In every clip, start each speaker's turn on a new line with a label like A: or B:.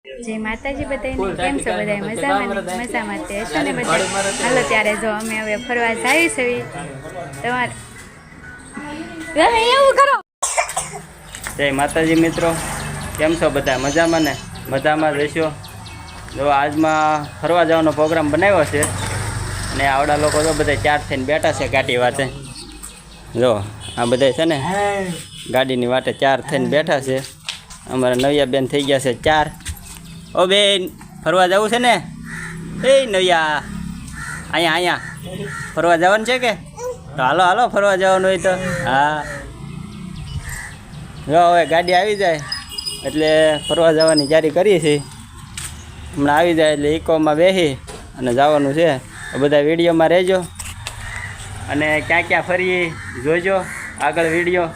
A: જય માતાજી બધાને કેમ છો બધા મજામાં તે હશો ને બધા હાલો ત્યારે જો અમે હવે ફરવા જઈએ છીએ તમારે એવું કરો.
B: જય માતાજી મિત્રો, કેમ છો બધા મજામાં ને? મજામાં રહેશો. જો આજમાં ફરવા જવાનો પ્રોગ્રામ બનાવ્યો છે અને આવડા લોકો તો બધા ચાર થઈને બેઠા છે ગાડી વાટે. જો આ બધા છે ને ગાડીની વાટે ચાર થઈને બેઠા છે. અમારા નવિયા બેન થઈ ગયા છે ચાર. ઓ બેન ફરવા જવું છે ને? એ નવિયા અહીંયા ફરવા જવાનું છે કે? તો હાલો હાલો ફરવા જવાનું હોય તો. હા જો હવે ગાડી આવી જાય એટલે ફરવા જવાની તૈયારી કરીએ છીએ. હમણાં આવી જાય એટલે ઇકોમાં બેસી અને જવાનું છે. બધા વિડીયોમાં રહેજો અને ક્યાં ક્યાં ફરીએ જોજો આગળ વિડીયો.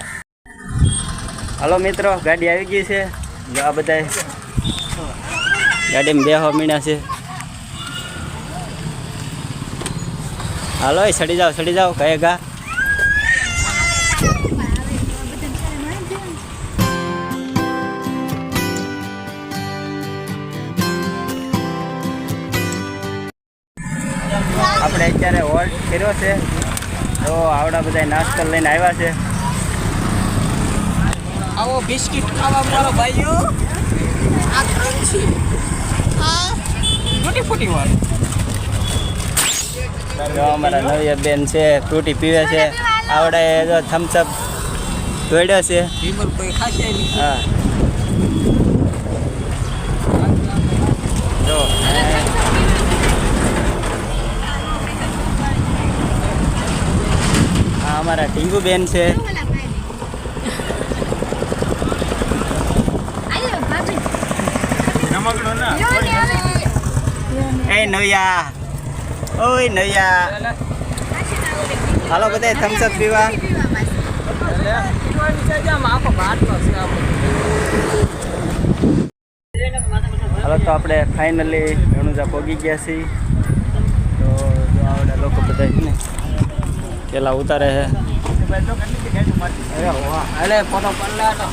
B: હાલો મિત્રો, ગાડી આવી ગઈ છે. જો આ બધા ગાડીમાં બેહવા મીણ્યા છે. હાલો સડી જાઓ કહે ગા. આપણે અત્યારે હોલ્ટ કર્યો છે તો આવડા બધા નાસ્તો લઈને આવ્યા છે.
C: આવો બિસ્કિટ ખાવા મારો ભાઈઓ. આ ક્રન્ચી આ ટૂટી ફૂટી વાળું.
B: જો અમારા નવિયા બેન છે ફ્રૂટી પીવે છે. આવડે જો થમ્સઅપ દોડ્યો છે.
C: વિમલ કોઈ ખાશે નહીં.
B: હા જો આ અમારા ટીંગુ બેન છે. એ નવિયા, ઓય નવિયા, હાલો બધા થમ્સઅપ પીવા. હાલો તો આપણે ફાઇનલી રણુજા પહોંચી ગયા છીએ. તો જો આવડા લોકો બધા છે ને પેલા ઉતારે છે.
C: અરે ફોટો પલ્લા તો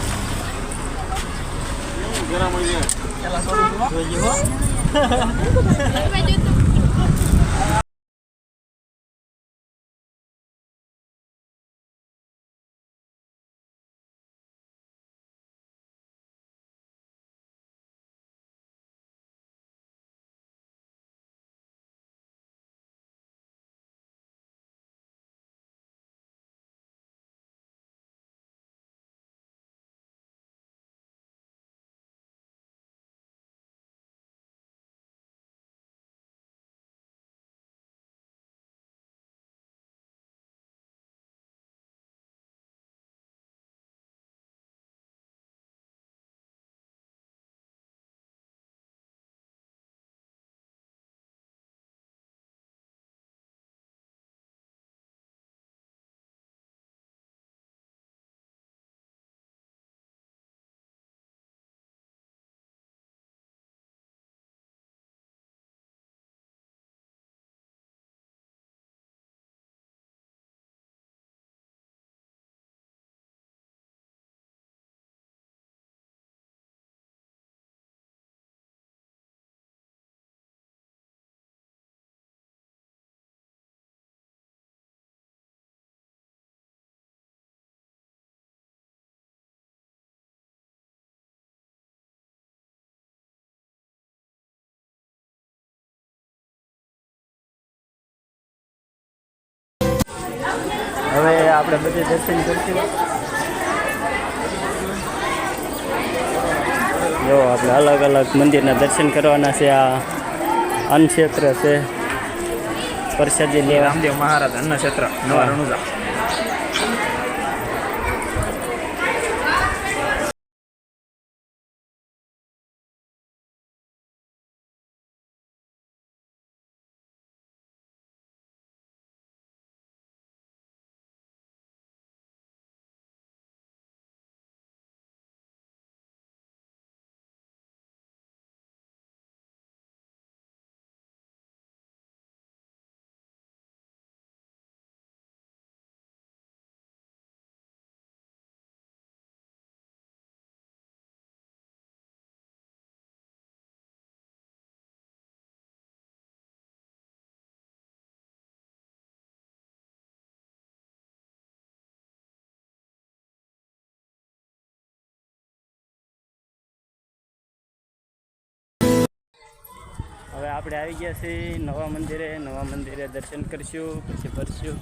B: હવે આપણે બધે દર્શન કરશું. જો આપણે અલગ અલગ મંદિરના દર્શન કરવાના છે. આ અન્ન ક્ષેત્ર છે, પ્રસાદી લેવા.
C: રામદેવ મહારાજ અન્ન ક્ષેત્ર નવા રણુજા.
B: હવે આપણે આવી ગયા છીએ નવા મંદિરે દર્શન કરીશું પછી ફરશું